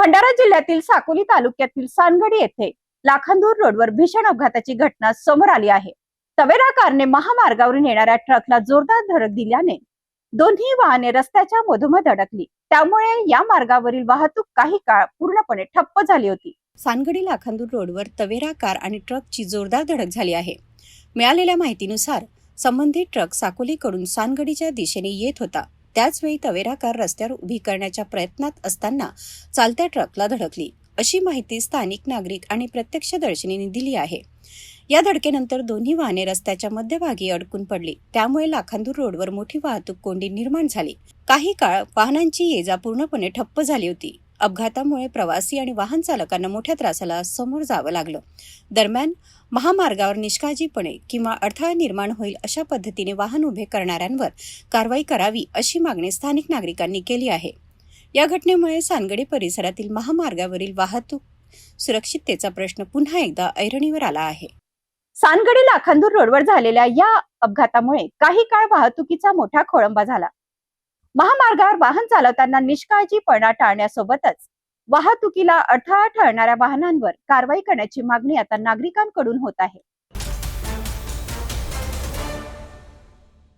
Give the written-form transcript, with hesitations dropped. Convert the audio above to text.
भंडारा जिल्ह्यातील साकोली तालुक्यातील सानगडी येथे लाखांदूर रोडवर भीषण अपघाताची घटना समोर आली आहे। तवेरा कारने महामार्गावरून येणाऱ्या ट्रकला जोरदार धडक दिल्याने दोन्ही वाहने रस्त्याच्या मधोमध अडकली। त्यामुळे या मार्गावरील वाहतूक काही काळ पूर्णपणे ठप्प झाली होती। सानगडी लाखांदूर रोडवर तवेरा कार आणि ट्रकची जोरदार धडक झाली आहे। मिळालेल्या माहितीनुसार संबंधित ट्रक साकोलीकडून सानगडीच्या दिशेने येत होता। त्याचवेळी तवेरा कार रस्त्यावर उभी करण्याच्या प्रयत्नात असताना चालत्या ट्रकला धडकली, अशी माहिती स्थानिक नागरिक आणि प्रत्यक्षदर्शींनी दिली आहे। या धडकेनंतर दोन्ही वाहने रस्त्याच्या मध्यभागी अडकून पडली। त्यामुळे लाखांदूर रोडवर मोठी वाहतूक कोंडी निर्माण झाली। काही काळ वाहनांची ये-जा पूर्णपणे ठप्प झाली होती। अपघातामुळे प्रवासी आणि वाहन चालकांना मोठ्या त्रासाला समोर जावं लागलं। दरम्यान महामार्गावर निष्काळजीपणे किंवा अडथळा निर्माण होईल अशा पद्धतीने वाहन उभे करणाऱ्यांवर कारवाई करावी, अशी मागणी स्थानिक नागरिकांनी केली आहे। या घटनेमुळे सानगडी परिसरातील महामार्गावरील वाहतूक सुरक्षिततेचा प्रश्न पुन्हा एकदा ऐरणीवर आला आहे। सानगडी लाखांदूर रोडवर झालेल्या या अपघातामुळे काही काळ वाहतुकीचा मोठा खोळंबा झाला। महामार्गावर वाहन चालवताना निष्काळजीपणा टाळण्यासोबतच वाहतुकीला अडथळा ठरणाऱ्या वाहनांवर कारवाई करण्याची मागणी आता नागरिकांकडून होत आहे।